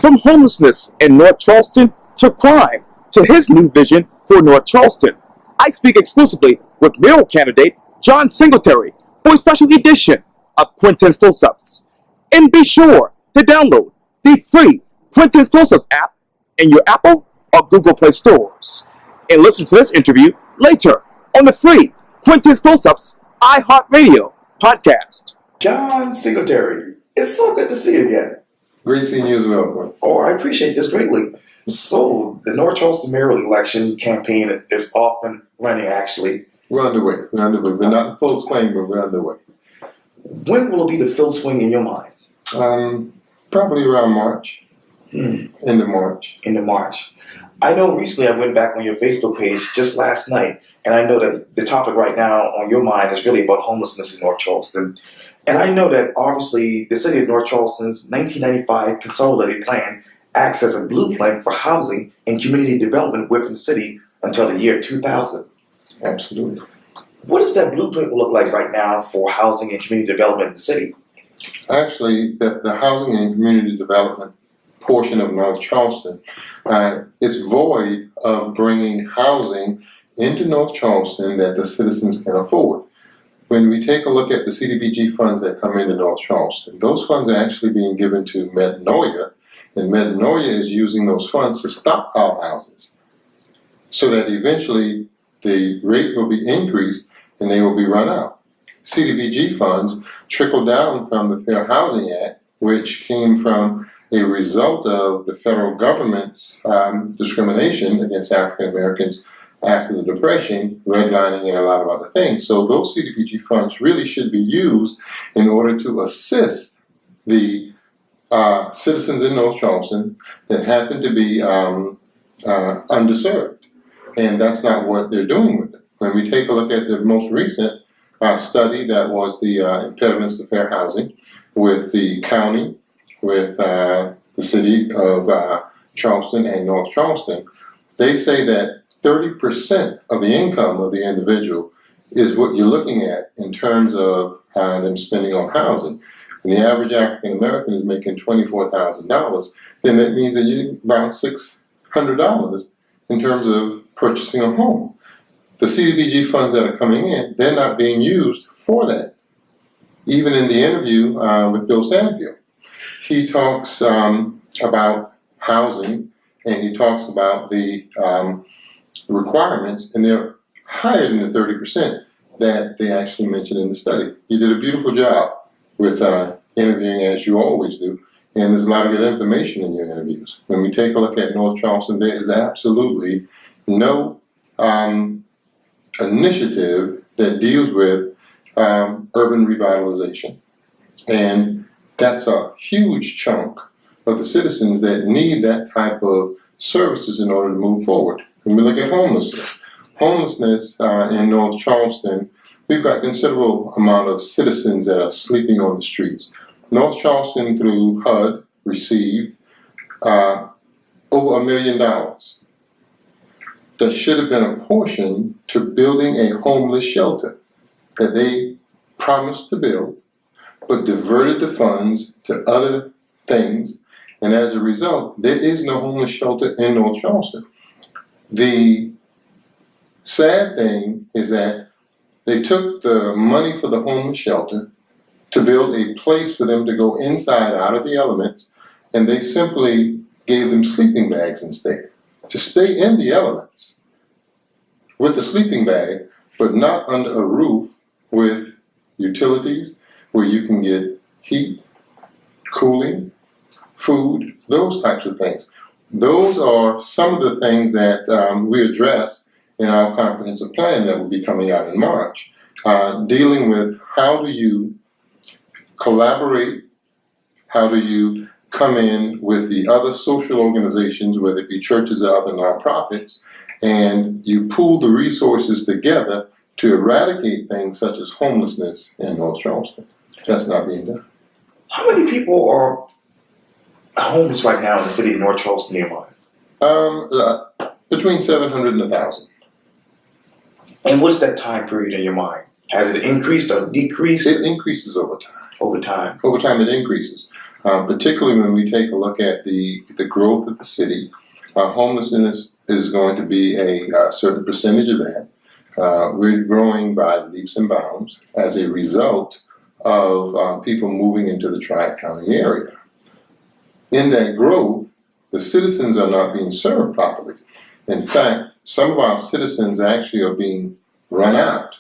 From homelessness in North Charleston to crime to his new vision for North Charleston, I speak exclusively with mayoral candidate John Singletary for a special edition of Quintin's Close-Ups. And be sure to download the free Quintin's Close-Ups app in your Apple or Google Play stores. And listen to this interview later on the free Quintin's Close-Ups iHeartRadio podcast. John Singletary, it's so good to see you again. Great seeing you as well. Oh, I appreciate this greatly. So, the North Charleston mayoral election campaign is off and running, actually. We're underway. We're not in full swing, but we're underway. When will it be the full swing in your mind? Probably around March. End of March. End of March. I know recently I went back on your Facebook page just last night, and I know that the topic right now on your mind is really about homelessness in North Charleston. And I know that obviously the city of North Charleston's 1995 consolidated plan acts as a blueprint for housing and community development within the city until the year 2000. Absolutely. What does that blueprint look like right now for housing and community development in the city? Actually, the housing and community development portion of North Charleston is void of bringing housing into North Charleston that the citizens can afford. When we take a look at the CDBG funds that come into North Charleston, those funds are actually being given to Metanoia, and Metanoia is using those funds to stockpile houses so that eventually the rate will be increased and they will be run out. CDBG funds trickle down from the Fair Housing Act, which came from a result of the federal government's discrimination against African Americans after the Depression, redlining, and a lot of other things. So those CDBG funds really should be used in order to assist the citizens in North Charleston that happen to be underserved. And that's not what they're doing with it. When we take a look at the most recent study that was the impediments to fair housing with the county, with the city of Charleston and North Charleston, they say that 30% of the income of the individual is what you're looking at in terms of them spending on housing. And the average African American is making $24,000, then that means that you're around $600 in terms of purchasing a home. The CDBG funds that are coming in, they're not being used for that. Even in the interview with Bill Stanfield, he talks about housing, and he talks about the requirements, and they're higher than the 30% that they actually mentioned in the study. You did a beautiful job with interviewing, as you always do, and there's a lot of good information in your interviews. When we take a look at North Charleston, there is absolutely no initiative that deals with urban revitalization. And that's a huge chunk of the citizens that need that type of services in order to move forward. When we look at homelessness in North Charleston, we've got a considerable amount of citizens that are sleeping on the streets. North Charleston, through HUD, received over $1 million that should have been apportioned to building a homeless shelter that they promised to build, but diverted the funds to other things, and as a result, there is no homeless shelter in North Charleston. The sad thing is that they took the money for the homeless shelter to build a place for them to go inside out of the elements, and they simply gave them sleeping bags instead, to stay in the elements with the sleeping bag, but not under a roof with utilities where you can get heat, cooling, food, those types of things. Those are some of the things that we address in our comprehensive plan that will be coming out in March, dealing with how do you collaborate, how do you come in with the other social organizations, whether it be churches or other nonprofits, and you pool the resources together to eradicate things such as homelessness in North Charleston. That's not being done. How many people are homeless right now in the city of North Charleston nearby? Between 700 and 1,000. And what's that time period in your mind? Has it increased or decreased? It increases over time. Over time. Over time it increases. particularly when we take a look at the growth of the city. Homelessness is going to be a certain percentage of that. We're growing by leaps and bounds as a result of people moving into the Tri-County area. In that growth, the citizens are not being served properly. In fact, some of our citizens actually are being run out.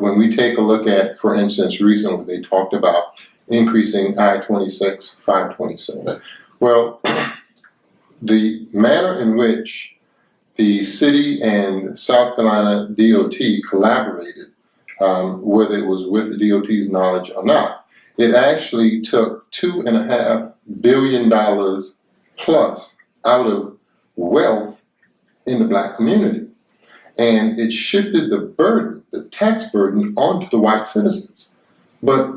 When we take a look at, for instance, recently they talked about increasing I-26, 526. Well, the manner in which the city and South Carolina DOT collaborated, whether it was with the DOT's knowledge or not, it actually took $2.5 billion plus out of wealth in the black community. And it shifted the burden, the tax burden, onto the white citizens. But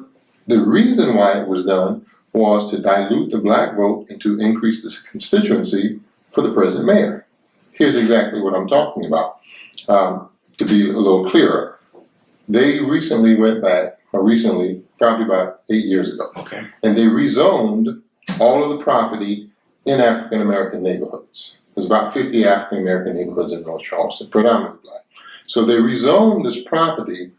the reason why it was done was to dilute the black vote and to increase the constituency for the present mayor. Here's exactly what I'm talking about. To be a little clearer, they recently went back, probably about 8 years ago, and they rezoned all of the property in African American neighborhoods. There's about 50 African American neighborhoods in North Charleston, predominantly black. So they rezoned this property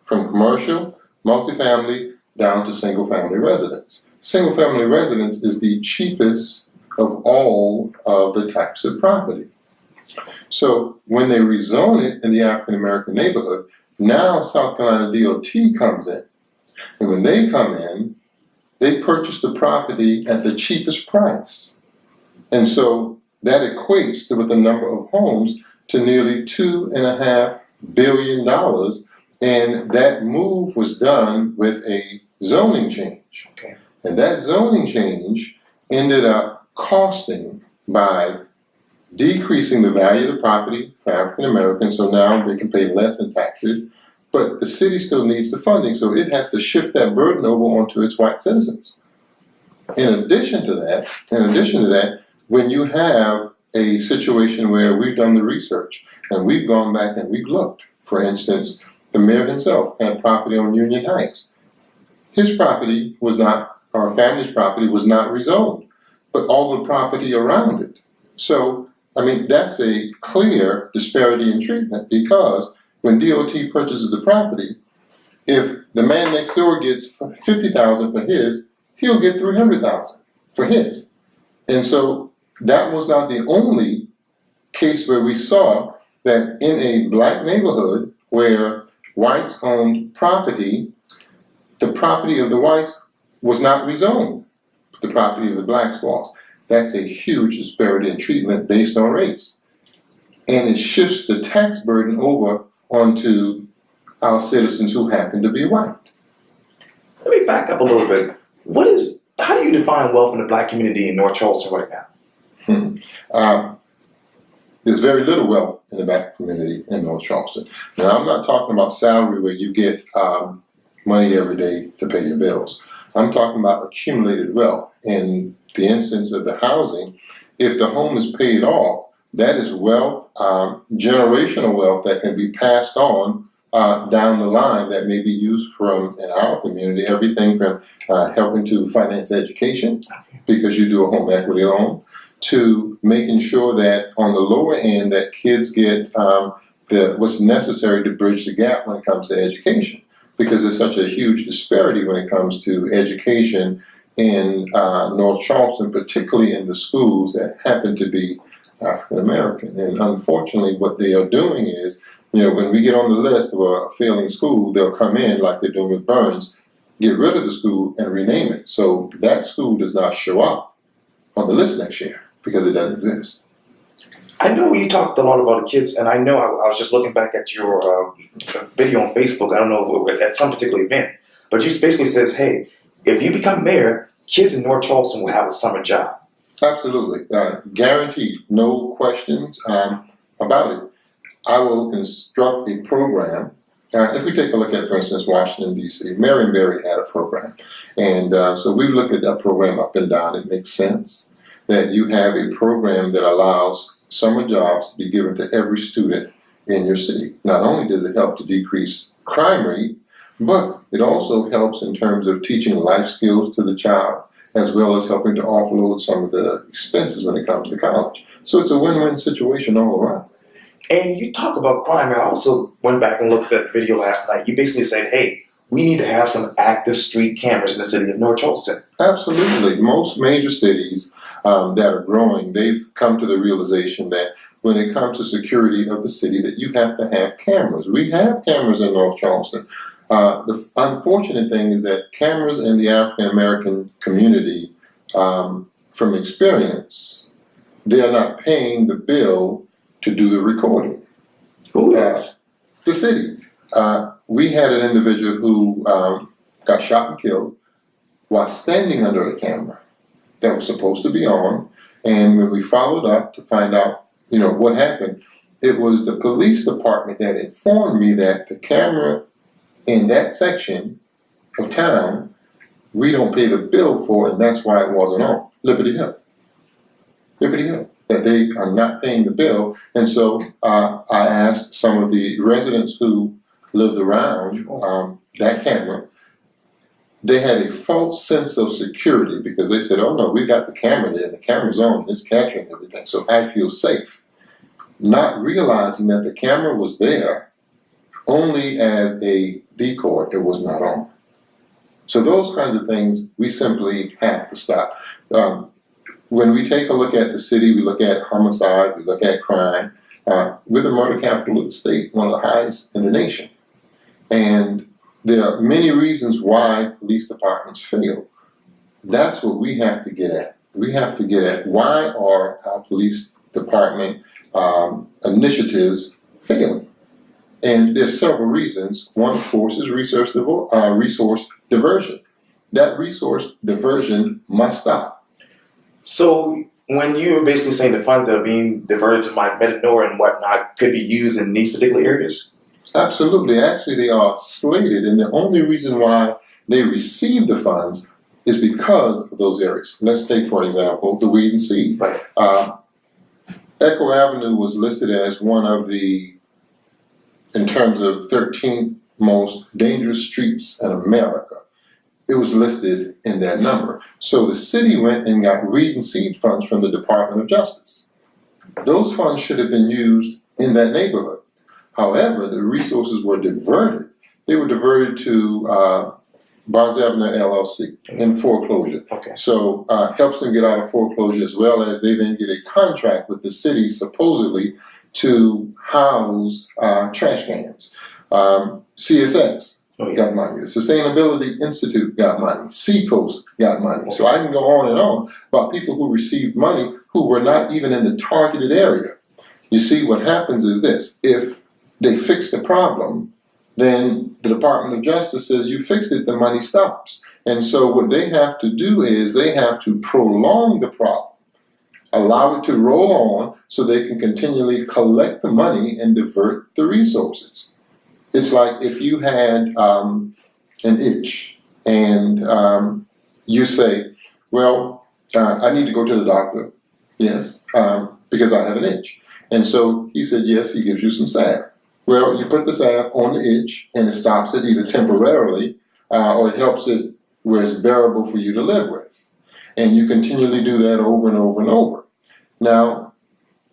from commercial, multifamily, down to single family residence. Single family residence is the cheapest of all of the types of property. So when they rezone it in the African American neighborhood, now South Carolina DOT comes in. And when they come in, they purchase the property at the cheapest price. And so that equates to, with the number of homes, to nearly $2.5 billion. And that move was done with a zoning change. And that zoning change ended up costing by decreasing the value of the property for African Americans, so now they can pay less in taxes, but the city still needs the funding, so it has to shift that burden over onto its white citizens. In addition to that, when you have a situation where we've done the research and we've gone back and we've looked, for instance, the mayor himself had property on Union Heights. His property was not, our family's property was not rezoned, but all the property around it. So, I mean, that's a clear disparity in treatment, because when DOT purchases the property, if the man next door gets $50,000 for his, he'll get $300,000 for his. And so that was not the only case where we saw that in a black neighborhood where whites owned property, the property of the whites was not rezoned, but the property of the blacks was. That's a huge disparity in treatment based on race. And it shifts the tax burden over onto our citizens who happen to be white. Let me back up a little bit. How do you define wealth in the black community in North Charleston right now? There's very little wealth in the black community in North Charleston. Now, I'm not talking about salary where you get money every day to pay your bills. I'm talking about accumulated wealth. In the instance of the housing, if the home is paid off, that is wealth, generational wealth that can be passed on down the line that may be used from, in our community, everything from helping to finance education, because you do a home equity loan, to making sure that on the lower end that kids get what's necessary to bridge the gap when it comes to education, because there's such a huge disparity when it comes to education in North Charleston, particularly in the schools that happen to be African American. And unfortunately, what they are doing is, when we get on the list of a failing school, they'll come in like they're doing with Burns, get rid of the school and rename it. So that school does not show up on the list next year because it doesn't exist. I know you talked a lot about the kids, and I know I was just looking back at your video on Facebook. I don't know, at some particular event, but you basically says, hey, if you become mayor, kids in North Charleston will have a summer job. Absolutely. Guaranteed. No questions about it. I will construct a program. If we take a look at, for instance, Washington, D.C., Marion Barry had a program. And so we look at that program up and down. It makes sense that you have a program that allows summer jobs to be given to every student in your city. Not only does it help to decrease crime rate, but it also helps in terms of teaching life skills to the child. as well as helping to offload some of the expenses when it comes to college. So it's a win-win situation all around. And you talk about crime. I also went back and looked at that video last night. You basically said, hey, we need to have some active street cameras in the city of North Charleston. Absolutely. Most major cities that are growing, they've come to the realization that when it comes to security of the city, that you have to have cameras. We have cameras in North Charleston. The unfortunate thing is that cameras in the African American community, from experience, they are not paying the bill to do the recording. Who is? The city. We had an individual who got shot and killed while standing under a camera that was supposed to be on. And when we followed up to find out, what happened, it was the police department that informed me that the camera in that section of town, we don't pay the bill for, and that's why it wasn't on. Liberty Hill, that they are not paying the bill. And so I asked some of the residents who lived around that camera. They had a false sense of security because they said, oh no, we got the camera there, the camera's on, it's capturing everything, so I feel safe. Not realizing that the camera was there only as a decoy, it was not on. So those kinds of things, we simply have to stop. When we take a look at the city, we look at homicide, we look at crime, we're the murder capital of the state, one of the highest in the nation. And there are many reasons why police departments fail. That's what we have to get at. We have to get at why are our police department initiatives failing? And there's several reasons. One, of course, is resource diversion. That resource diversion must stop. So when you're basically saying the funds that are being diverted to my Metanor and whatnot could be used in these particular areas? Absolutely. Actually, they are slated, and the only reason why they receive the funds is because of those areas. Let's take, for example, the weed and seed. Right. Echo Avenue was listed as one of the, in terms of 13 most dangerous streets in America. It was listed in that number. So the city went and got weed and seed funds from the Department of Justice. Those funds should have been used in that neighborhood. However, the resources were diverted. They were diverted to Barnes Avenue LLC in foreclosure. Okay. So helps them get out of foreclosure, as well as they then get a contract with the city supposedly to house trash cans. CSX got money. The Sustainability Institute got money. Seacoast got money. So I can go on and on about people who received money who were not even in the targeted area. You see, what happens is this: if they fix the problem, then the Department of Justice says you fix it, the money stops. And so what they have to do is they have to prolong the problem, allow it to roll on so they can continually collect the money and divert the resources. It's like if you had an itch and you say, well, I need to go to the doctor, yes, because I have an itch. And so he said, yes, he gives you some salve. Well, you put the salve on the itch and it stops it either temporarily or it helps it where it's bearable for you to live with. And you continually do that over and over and over. Now,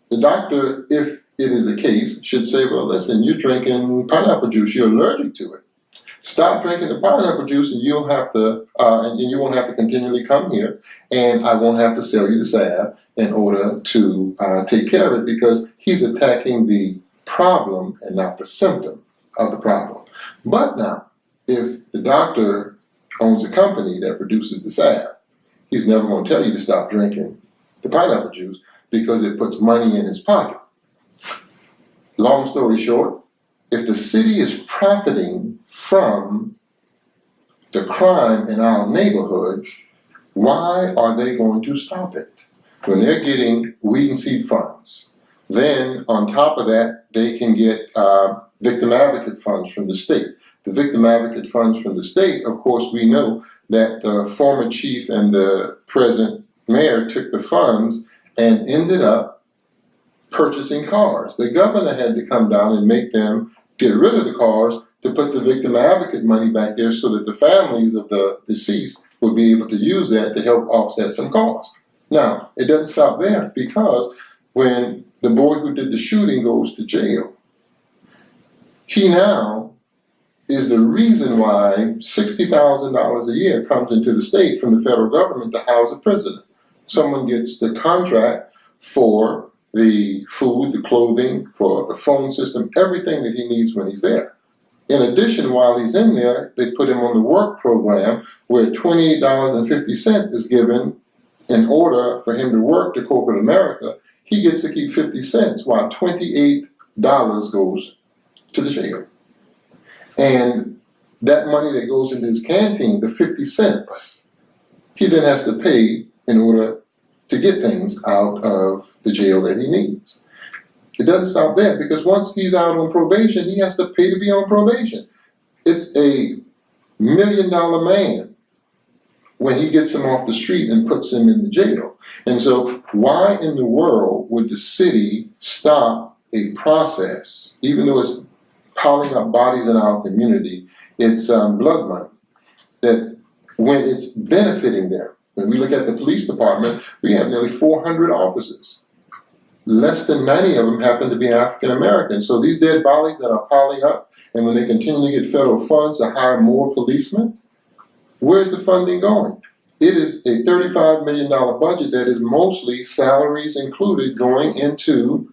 the doctor, if it is the case, should say, well, listen, you're drinking pineapple juice, you're allergic to it. Stop drinking the pineapple juice and you'll have to, and you won't have to continually come here, and I won't have to sell you the salve in order to take care of it, because he's attacking the problem and not the symptom of the problem. But now, if the doctor owns a company that produces the salve, he's never going to tell you to stop drinking the pineapple juice because it puts money in his pocket. Long story short, if the city is profiting from the crime in our neighborhoods, why are they going to stop it? When they're getting weed and seed funds, then on top of that, they can get victim advocate funds from the state. The victim advocate funds from the state, of course, we know that the former chief and the present mayor took the funds and ended up purchasing cars. The governor had to come down and make them get rid of the cars to put the victim advocate money back there so that the families of the deceased will be able to use that to help offset some costs. Now, it doesn't stop there, because when the boy who did the shooting goes to jail, he now is the reason why $60,000 a year comes into the state from the federal government to house a prisoner. Someone gets the contract for the food, the clothing, for the phone system, everything that he needs when he's there. In addition, while he's in there, they put him on the work program where $28.50 is given in order for him to work to corporate America. He gets to keep 50 cents while $28 goes to the jail. And that money that goes into his canteen, the 50 cents, he then has to pay in order to get things out of the jail that he needs. It doesn't stop there, because once he's out on probation, he has to pay to be on probation. It's $1 million man when he gets him off the street and puts him in the jail. And so why in the world would the city stop a process, even though it's piling up bodies in our community, it's blood money, that when it's benefiting them? When we look at the police department, we have nearly 400 officers. Less than 90 of them happen to be African American. So these dead bodies that are piling up, and when they continue to get federal funds to hire more policemen, where's the funding going? It is a $35 million budget that is mostly salaries included going into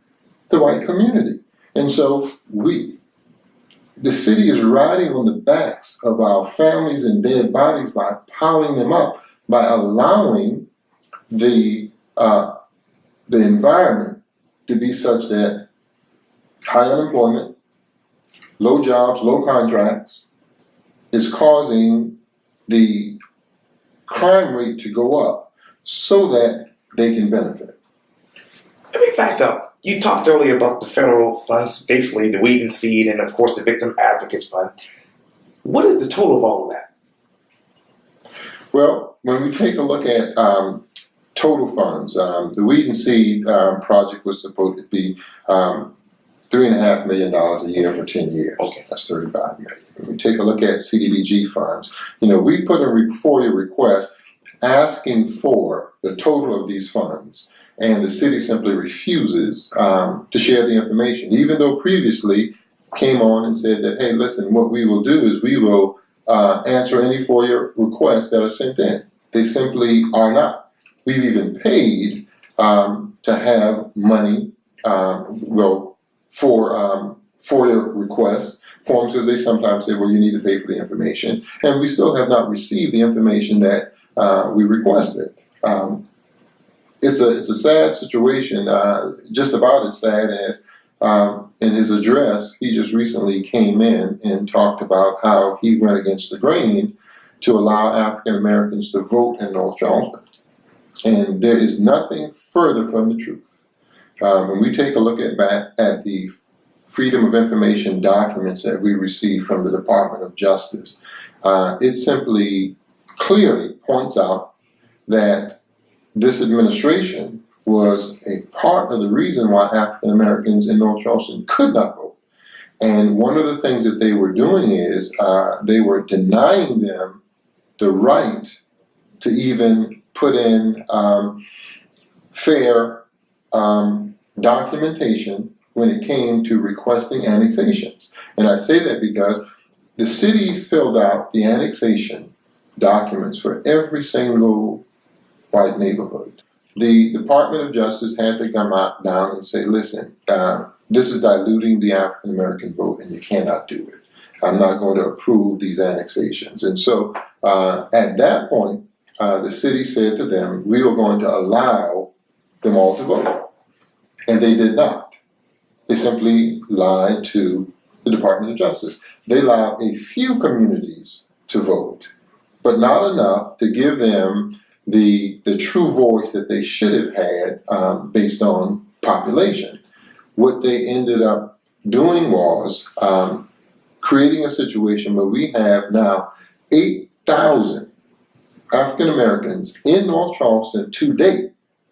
the white community. And so the city is riding on the backs of our families and dead bodies by piling them up, by allowing the environment to be such that high unemployment, low jobs, low contracts is causing the crime rate to go up so that they can benefit. Let me back up. You talked earlier about the federal funds, basically the Weed and Seed, and of course the Victim Advocates Fund. What is the total of all of that? Well, when we take a look at total funds, the Weed and Seed project was supposed to be $3.5 million a year for 10 years. Okay. That's $35 million. When we take a look at CDBG funds, we put a FOIA request asking for the total of these funds, and the city simply refuses to share the information, even though previously came on and said that, hey, listen, what we will do is we will answer any FOIA requests that are sent in. They simply are not. We've even paid to have money, for FOIA requests forms, because they sometimes say, well, you need to pay for the information, and we still have not received the information that we requested. It's a sad situation, just about as sad as in his address, he just recently came in and talked about how he went against the grain to allow African Americans to vote in North Charleston. And there is nothing further from the truth. When we take a look at the Freedom of Information documents that we received from the Department of Justice, it simply clearly points out that this administration was a part of the reason why African Americans in North Charleston could not vote. And one of the things that they were doing is they were denying them the right to even put in fair documentation when it came to requesting annexations. And I say that because the city filled out the annexation documents for every single white neighborhood. The Department of Justice had to come down and say, listen, this is diluting the African American vote and you cannot do it. I'm not going to approve these annexations. And so at that point, the city said to them, we were going to allow them all to vote. And they did not. They simply lied to the Department of Justice. They allowed a few communities to vote, but not enough to give them the true voice that they should have had based on population. What they ended up doing was creating a situation where we have now 8,000 African Americans in North Charleston to date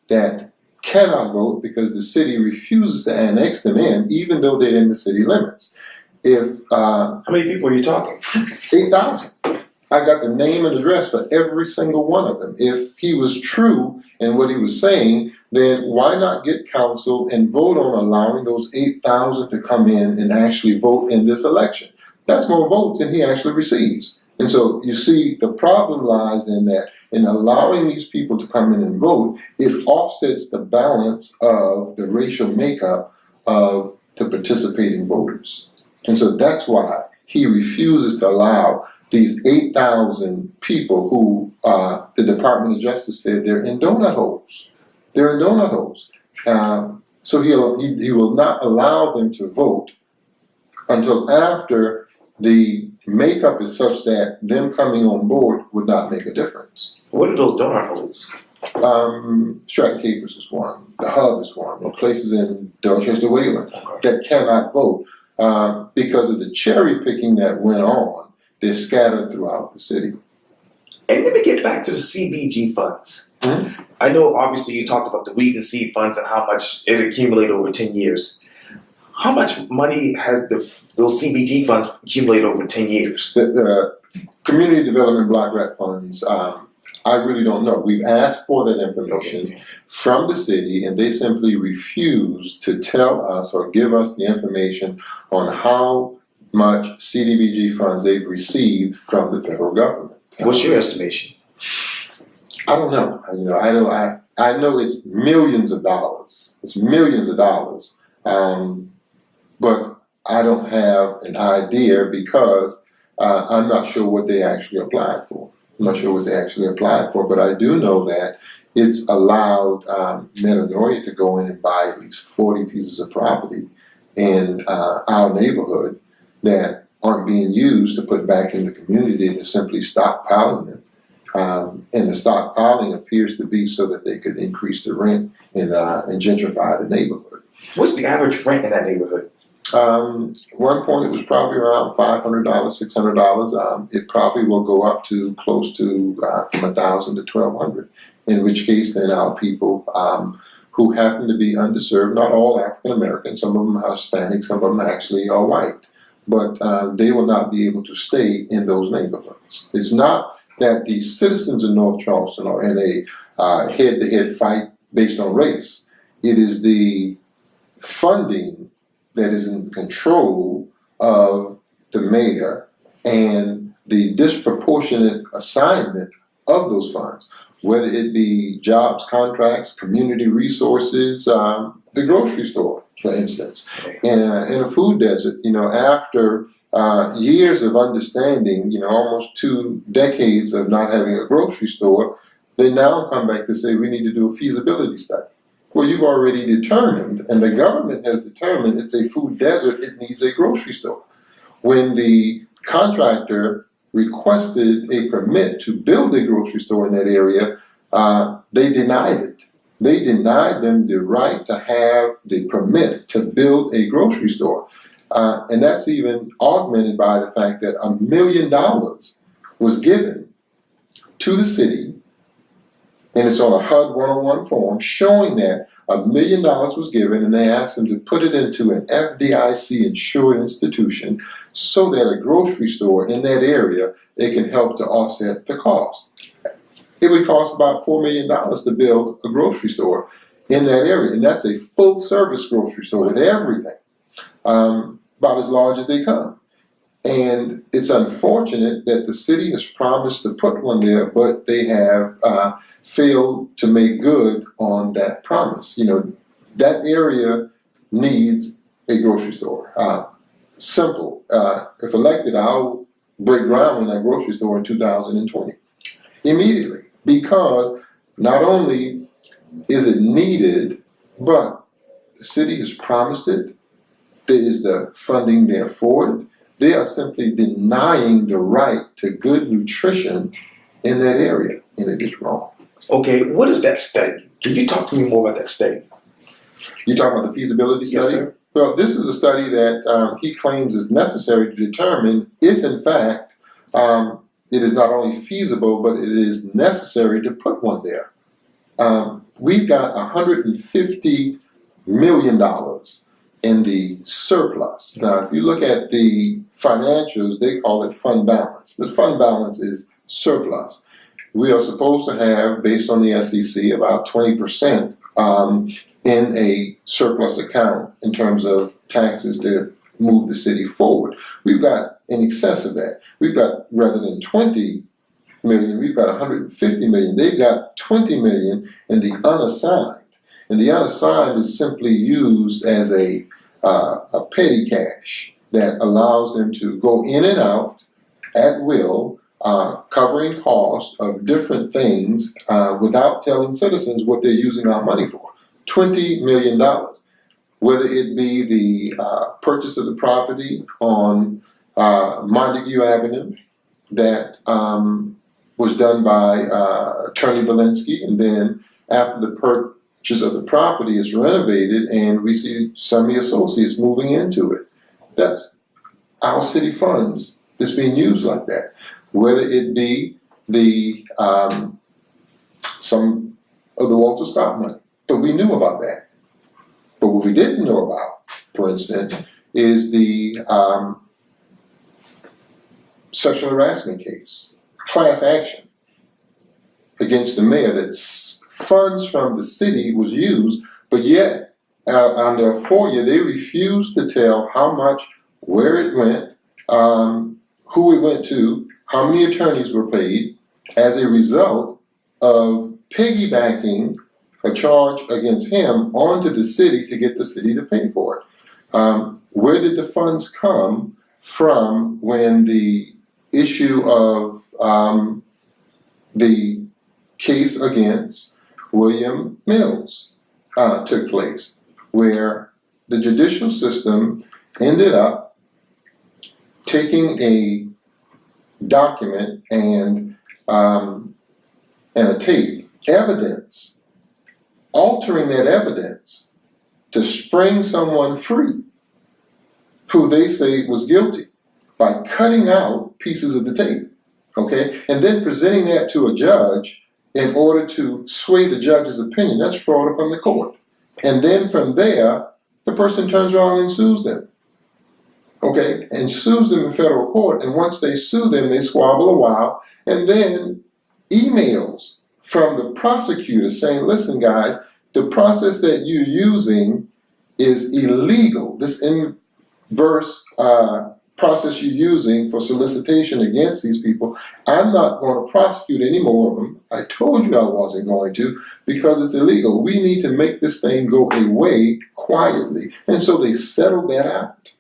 that cannot vote because the city refuses to annex them in, even though they're in the city limits. How many people are you talking? 8,000. I got the name and address for every single one of them. If he was true in what he was saying, then why not get counsel and vote on allowing those 8,000 to come in and actually vote in this election? That's more votes than he actually receives. And so you see, the problem lies in that in allowing these people to come in and vote, it offsets the balance of the racial makeup of the participating voters. And so that's why he refuses to allow these 8,000 people who the Department of Justice said they're in donut holes. They're in donut holes. So he will not allow them to vote until after the makeup is such that them coming on board would not make a difference. What are those donut holes? Stratton Capers is one. The Hub is one. And places in Dorchester, Wayland that cannot vote because of the cherry picking that went on. They're scattered throughout the city. And let me get back to the CBG funds. Mm-hmm. I know obviously you talked about the weed and seed funds and how much it accumulated over 10 years. How much money has those CBG funds accumulated over 10 years? The Community Development Block Grant Funds, I really don't know. We've asked for that information from the city, and they simply refuse to tell us or give us the information on how much CDBG funds they've received from the federal government. What's your estimation? I don't know. I know it's millions of dollars. It's millions of dollars. But I don't have an idea because I'm not sure what they actually applied for. I'm not sure what they actually applied for, but I do know that it's allowed Metanoia to go in and buy at least 40 pieces of property in our neighborhood that aren't being used to put back in the community. They're simply stockpiling them. And the stockpiling appears to be so that they could increase the rent and gentrify the neighborhood. What's the average rent in that neighborhood? One point it was probably around $500, $600. It probably will go up to close to from $1,000 to $1,200. In which case, then our people who happen to be underserved, not all African American, some of them are Hispanic, some of them actually are white, but they will not be able to stay in those neighborhoods. It's not that the citizens in North Charleston are in a head-to-head fight based on race. It is the funding that is in control of the mayor and the disproportionate assignment of those funds, whether it be jobs, contracts, community resources, the grocery store, for instance, in a food desert. After years of understanding, almost 2 decades of not having a grocery store, they now come back to say we need to do a feasibility study. Well, you've already determined, and the government has determined it's a food desert, it needs a grocery store. When the contractor requested a permit to build a grocery store in that area, they denied it. They denied them the right to have the permit to build a grocery store. And that's even augmented by the fact that $1 million was given to the city, and it's on a HUD 101 form showing that $1 million was given, and they asked them to put it into an FDIC insured institution so that a grocery store in that area, it can help to offset the cost. It would cost about $4 million to build a grocery store in that area, and that's a full service grocery store with everything, about as large as they come. And it's unfortunate that the city has promised to put one there, but they have failed to make good on that promise. That area needs a grocery store. Simple. If elected, I'll break ground on that grocery store in 2020. Immediately. Because not only is it needed, but the city has promised it. There is the funding there for it. They are simply denying the right to good nutrition in that area, and it is wrong. Okay, what is that study? Can you talk to me more about that study? You talking about the feasibility study? Yes, sir. Well, this is a study that he claims is necessary to determine if, in fact, it is not only feasible, but it is necessary to put one there. We've got $150 million in the surplus. Now, if you look at the financials, they call it fund balance. But fund balance is surplus. We are supposed to have, based on the SEC, about 20% in a surplus account in terms of taxes to move the city forward. We've got in excess of that. We've got, rather than 20 million, we've got 150 million. They've got 20 million in the unassigned. And the unassigned is simply used as a petty cash that allows them to go in and out at will, covering costs of different things without telling citizens what they're using our money for. $20 million. Whether it be the purchase of the property on Montague Avenue that was done by Attorney Belinsky, and then after the purchase of the property is renovated and we see some of the associates moving into it. That's our city funds that's being used like that. Whether it be the some of the Walter Scott money, but we knew about that. But what we didn't know about, for instance, is the sexual harassment case, class action against the mayor, that funds from the city was used, but yet under FOIA they refused to tell how much, where it went, who it went to, how many attorneys were paid, as a result of piggybacking a charge against him onto the city to get the city to pay for it. Where did the funds come from when the issue of the case against William Mills took place, where the judicial system ended up taking a document and a tape, evidence, altering that evidence to spring someone free who they say was guilty by cutting out pieces of the tape, okay? And then presenting that to a judge in order to sway the judge's opinion. That's fraud upon the court. And then from there, the person turns around and sues them, okay? And sues them in federal court. And once they sue them, they squabble a while. And then emails from the prosecutor saying, listen, guys, the process that you're using is illegal. This inverse process you're using for solicitation against these people, I'm not going to prosecute any more of them. I told you I wasn't going to, because it's illegal. We need to make this thing go away quietly. And so they settled that out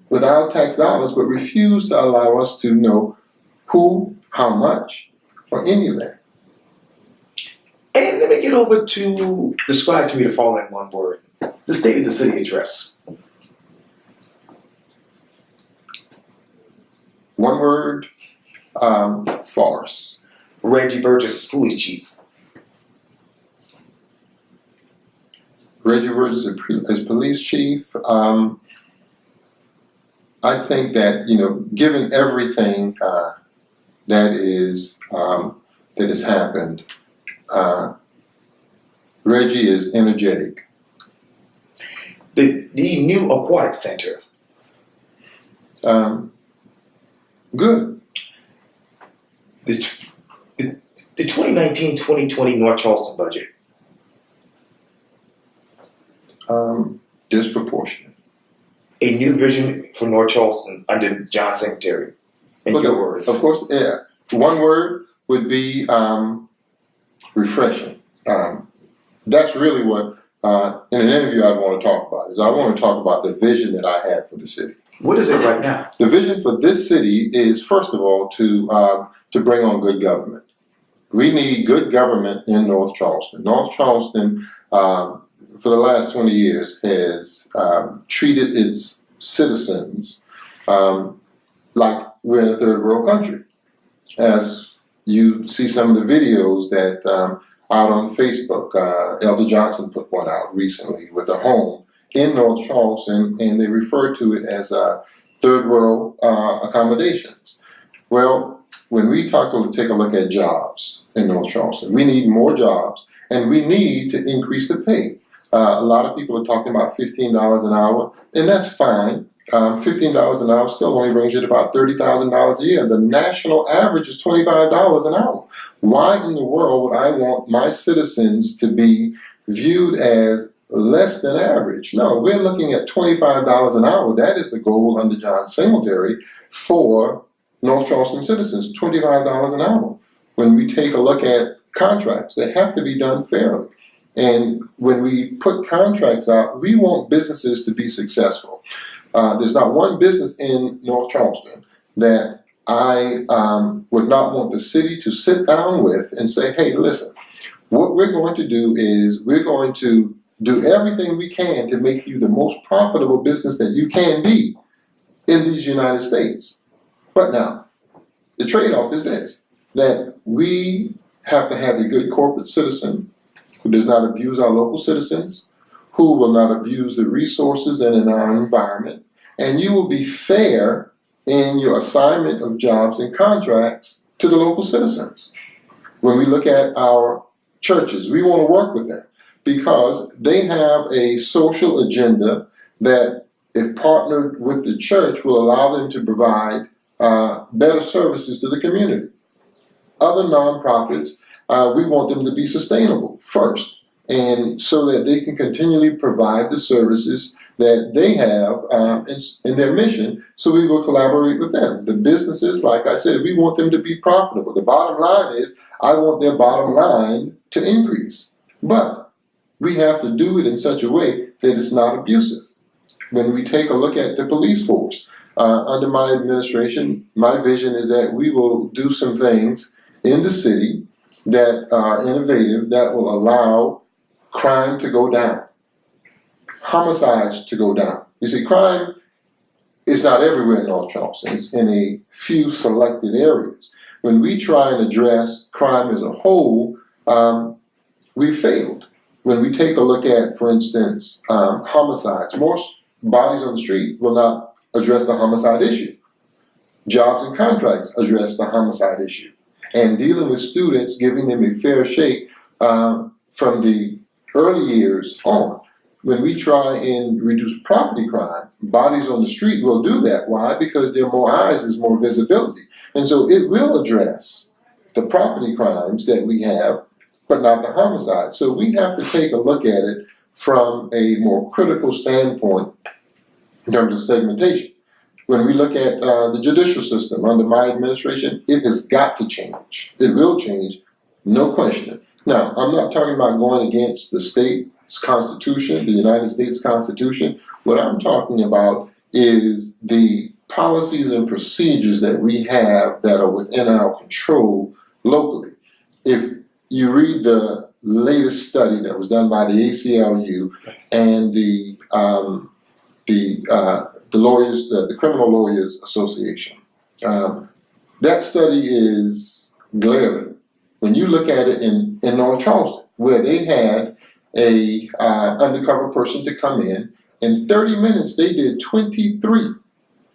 without tax dollars, but refused to allow us to know who, how much, or any of that. And let me get over to describe to me the following one word: the State of the City address. One word, farce. Reggie Burgess is police chief. Reggie Burgess as police chief. I think that, given everything that has happened, Reggie is energetic. The new aquatic center. Good. The 2019-2020 North Charleston budget. Disproportionate. A new vision for North Charleston under John Singletary. In your words. Of course, yeah. One word would be refreshing. That's really what, in an interview I want to talk about, is I want to talk about the vision that I have for the city. What is it right now? The vision for this city is, first of all, to bring on good government. We need good government in North Charleston. North Charleston, for the last 20 years, has treated its citizens like we're in a third world country. As you see some of the videos that out on Facebook, Elder Johnson put one out recently with a home in North Charleston, and they refer to it as third world accommodations. Well, when we take a look at jobs in North Charleston, we need more jobs, and we need to increase the pay. A lot of people are talking about $15 an hour, and that's fine. $15 an hour still only brings you to about $30,000 a year. The national average is $25 an hour. Why in the world would I want my citizens to be viewed as less than average? No, we're looking at $25 an hour. That is the goal under John Singletary for North Charleston citizens, $25 an hour. When we take a look at contracts, they have to be done fairly. And when we put contracts out, we want businesses to be successful. There's not one business in North Charleston that I would not want the city to sit down with and say, hey, listen, what we're going to do is we're going to do everything we can to make you the most profitable business that you can be in these United States. But now, the trade-off is this, that we have to have a good corporate citizen who does not abuse our local citizens, who will not abuse the resources in our environment, and you will be fair in your assignment of jobs and contracts to the local citizens. When we look at our churches, we want to work with them because they have a social agenda that, if partnered with the church, will allow them to provide better services to the community. Other nonprofits, we want them to be sustainable first, and so that they can continually provide the services that they have in their mission, so we will collaborate with them. The businesses, like I said, we want them to be profitable. The bottom line is, I want their bottom line to increase. But we have to do it in such a way that it's not abusive. When we take a look at the police force, under my administration, my vision is that we will do some things in the city that are innovative, that will allow crime to go down, homicides to go down. You see, crime is not everywhere in North Charleston. It's in a few selected areas. When we try and address crime as a whole, we failed. When we take a look at, for instance, homicides, most bodies on the street will not address the homicide issue. Jobs and contracts address the homicide issue. And dealing with students, giving them a fair shake from the early years on. When we try and reduce property crime, bodies on the street will do that. Why? Because there are more eyes, there's more visibility. And so it will address the property crimes that we have, but not the homicide. So we have to take a look at it from a more critical standpoint in terms of segmentation. When we look at the judicial system under my administration, it has got to change. It will change, no question. Now, I'm not talking about going against the state's constitution, the United States Constitution. What I'm talking about is the policies and procedures that we have that are within our control locally. If you read the latest study that was done by the ACLU and the lawyers, the Criminal Lawyers Association, that study is glaring. When you look at it in North Charleston, where they had a undercover person to come in 30 minutes they did 23.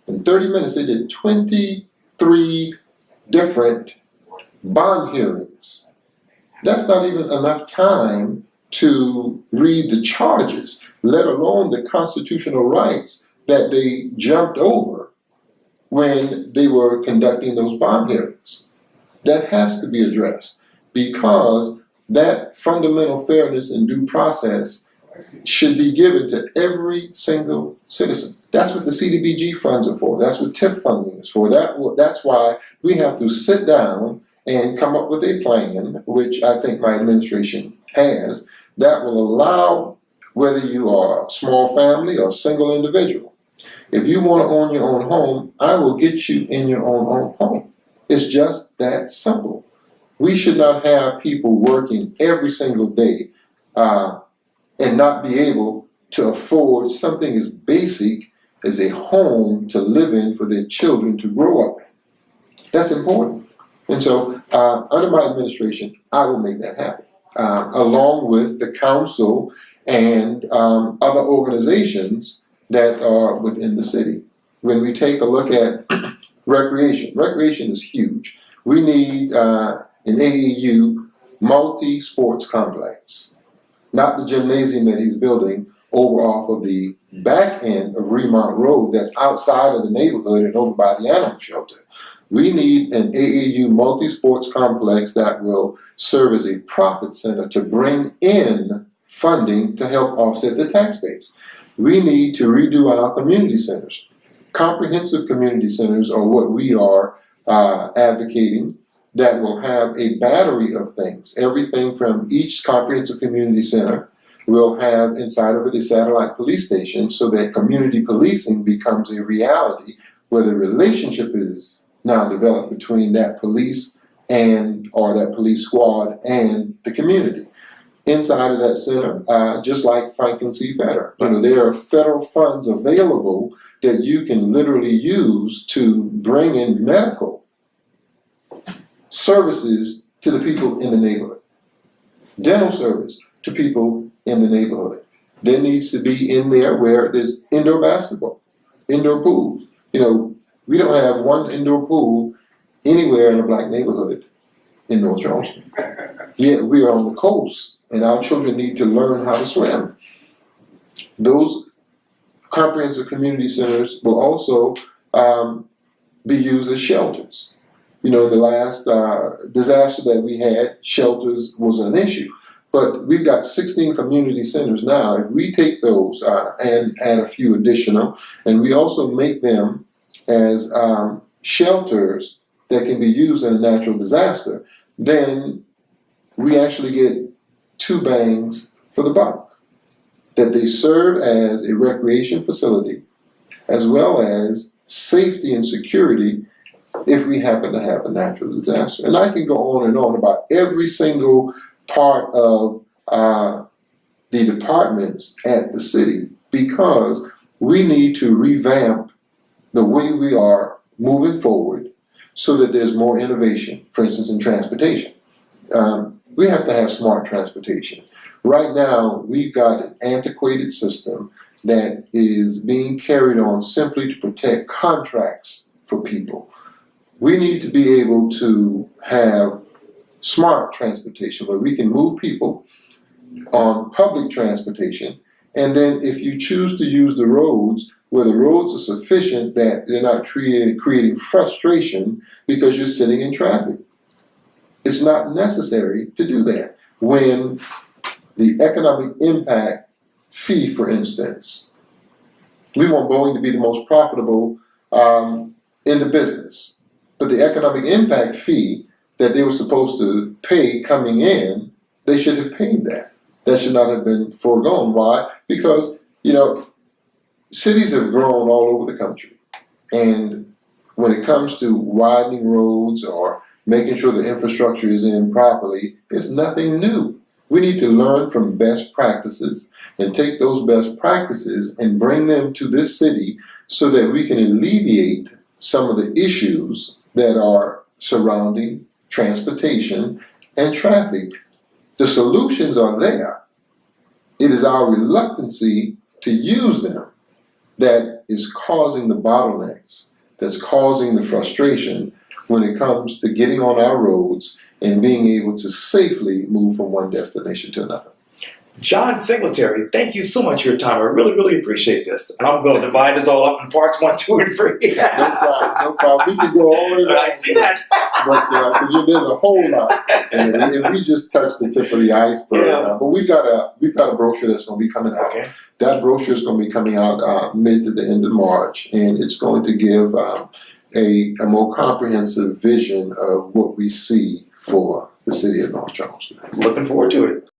In 30 minutes they did 23 different bond hearings. That's not even enough time to read the charges, let alone the constitutional rights that they jumped over when they were conducting those bond hearings. That has to be addressed because that fundamental fairness and due process should be given to every single citizen. That's what the CDBG funds are for. That's what TIF funding is for. That's why we have to sit down and come up with a plan, which I think my administration has, that will allow, whether you are a small family or a single individual, if you want to own your own home, I will get you in your own home. It's just that simple. We should not have people working every single day and not be able to afford something as basic as a home to live in for their children to grow up in. That's important. And so under my administration, I will make that happen, along with the council and other organizations that are within the city. When we take a look at recreation is huge. We need an AAU multi-sports complex. not the gymnasium that he's building over off of the back end of Remont Road that's outside of the neighborhood and over by the animal shelter. We need an AAU multi-sports complex that will serve as a profit center to bring in funding to help offset the tax base. We need to redo our community centers. Comprehensive community centers are what we are advocating, that will have a battery of things. Everything from each comprehensive community center will have inside of it a satellite police station, so that community policing becomes a reality where the relationship is now developed between that police and or that police squad and the community. Inside of that center, just like Franklin C. Fetter, there are federal funds available that you can literally use to bring in medical services to the people in the neighborhood, dental service to people in the neighborhood. There needs to be in there where there's indoor basketball, indoor pools. We don't have one indoor pool anywhere in a black neighborhood in North Charleston. Yet we are on the coast and our children need to learn how to swim. Those comprehensive community centers will also be used as shelters. The last disaster that we had, shelters was an issue. But we've got 16 community centers now. If we take those and add a few additional, and we also make them as shelters that can be used in a natural disaster, then we actually get two bangs for the buck. That they serve as a recreation facility, as well as safety and security if we happen to have a natural disaster. And I can go on and on about every single part of the departments at the city, because we need to revamp the way we are moving forward so that there's more innovation, for instance, in transportation. We have to have smart transportation. Right now, we've got an antiquated system that is being carried on simply to protect contracts for people. We need to be able to have smart transportation where we can move people on public transportation, and then if you choose to use the roads, where the roads are sufficient that they're not creating frustration because you're sitting in traffic. It's not necessary to do that. When the economic impact fee, for instance, we want Boeing to be the most profitable in the business, but the economic impact fee that they were supposed to pay coming in, they should have paid that. That should not have been foregone. Why? Because, cities have grown all over the country. And when it comes to widening roads or making sure the infrastructure is in properly, it's nothing new. We need to learn from best practices and take those best practices and bring them to this city so that we can alleviate some of the issues that are surrounding transportation and traffic. The solutions are there. It is our reluctancy to use them that is causing the bottlenecks, that's causing the frustration when it comes to getting on our roads and being able to safely move from one destination to another. John Singletary, thank you so much for your time. I really, really appreciate this. And I'm going to divide this all up in parts 1, 2, and 3. No problem. We can go on and on. I see that. But because there's a whole lot, and we just touched the tip of the iceberg. Yeah. But we've got a brochure that's going to be coming out. Okay. That brochure is going to be coming out mid to the end of March, and it's going to give a more comprehensive vision of what we see for the city of North Charleston. Looking forward to it.